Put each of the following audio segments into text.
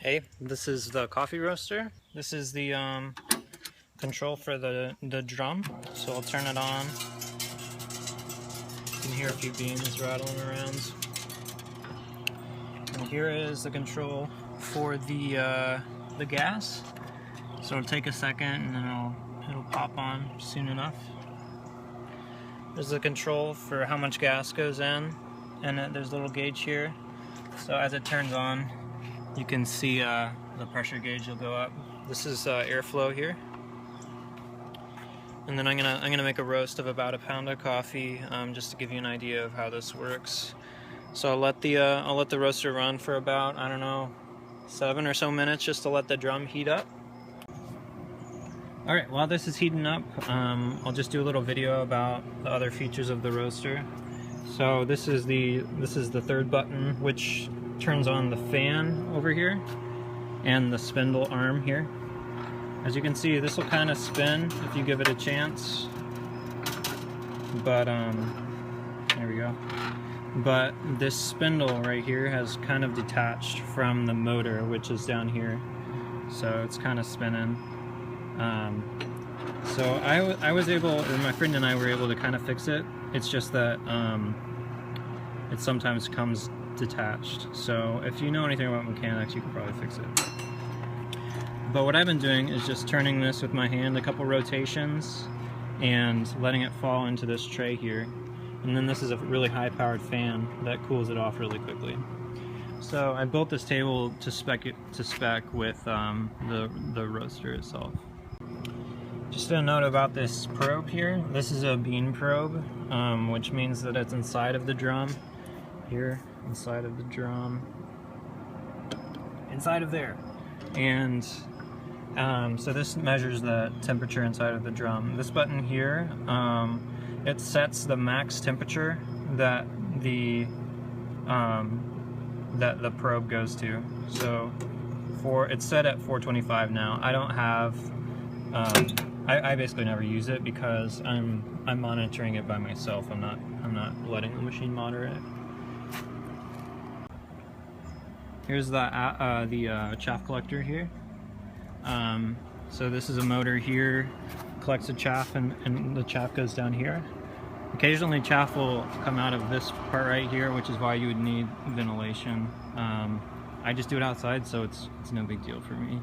Hey, this is the coffee roaster. This is the control for the drum. So I'll turn it on. You can hear a few beans rattling around. And here is the control for the gas. So it'll take a second and then it'll pop on soon enough. There's the control for how much gas goes in, and there's a little gauge here. So as it turns on, you can see the pressure gauge will go up. This is airflow here. And then I'm gonna make a roast of about a pound of coffee, just to give you an idea of how this works. So I'll let the roaster run for about, I don't know, 7 or so minutes, just to let the drum heat up. All right, while this is heating up, I'll just do a little video about the other features of the roaster. So this is the third button, which turns on the fan over here and the spindle arm here. As you can see, this will kind of spin if you give it a chance, but there we go. But this spindle right here has kind of detached from the motor, which is down here, so it's kind of spinning. So I was able, or my friend and I were able to kind of fix it. It's just that it sometimes comes detached. So if you know anything about mechanics, you can probably fix it. But what I've been doing is just turning this with my hand a couple rotations and letting it fall into this tray here. And then this is a really high-powered fan that cools it off really quickly. So I built this table to spec with the roaster itself. Just a note about this probe here. This is a bean probe, which means that it's inside of the drum. Here, inside of the drum. Inside of there. And so this measures the temperature inside of the drum. This button here, it sets the max temperature that the probe goes to. So it's set at 425 now. I don't have. I basically never use it because I'm monitoring it by myself. I'm not letting the machine monitor it. Here's the chaff collector here. So this is a motor here, collects the chaff, and the chaff goes down here. Occasionally chaff will come out of this part right here, which is why you would need ventilation. I just do it outside, so it's no big deal for me.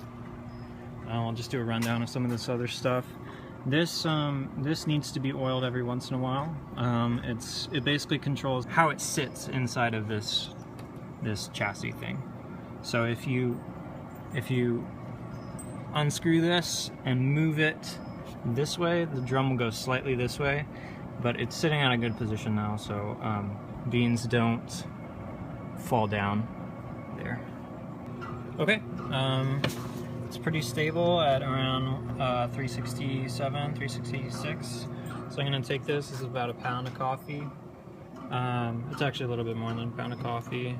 I'll just do a rundown of some of this other stuff. This needs to be oiled every once in a while. It basically controls how it sits inside of this chassis thing. So if you unscrew this and move it this way, the drum will go slightly this way, but it's sitting at a good position now, so beans don't fall down there. Okay. It's pretty stable at around 367, 366. So I'm going to take this. This is about a pound of coffee. It's actually a little bit more than a pound of coffee.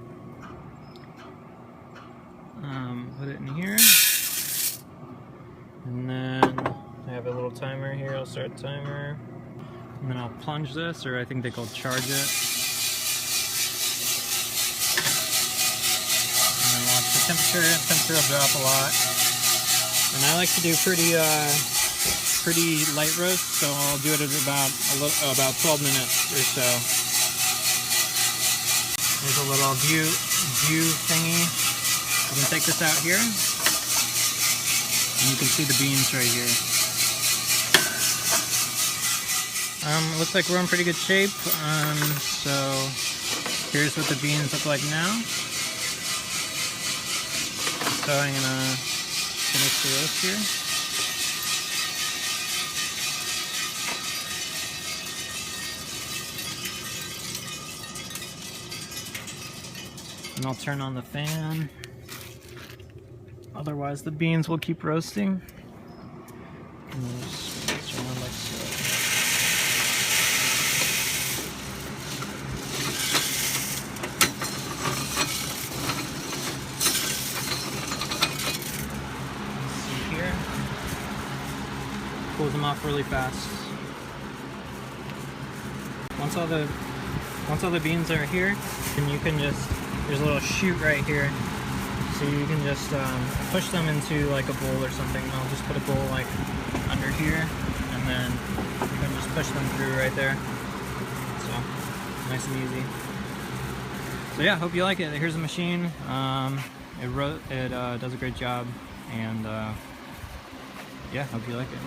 Put it in here. And then I have a little timer here. I'll start the timer. And then I'll plunge this, or I think they call charge it. And then watch the temperature. The temperature will drop a lot. And I like to do pretty light roast, so I'll do it at about 12 minutes or so. There's a little view thingy. You can take this out here, and you can see the beans right here. Looks like we're in pretty good shape. So here's what the beans look like now. So I'm gonna finish the roast here. And I'll turn on the fan. Otherwise the beans will keep roasting. And we'll just turn on like so. Pulls them off really fast. Once all the beans are here, then you can just, there's a little chute right here. So you can just push them into like a bowl or something. I'll just put a bowl like under here, and then you can just push them through right there. So nice and easy. So yeah, hope you like it. Here's the machine. It does a great job, and yeah, hope you like it.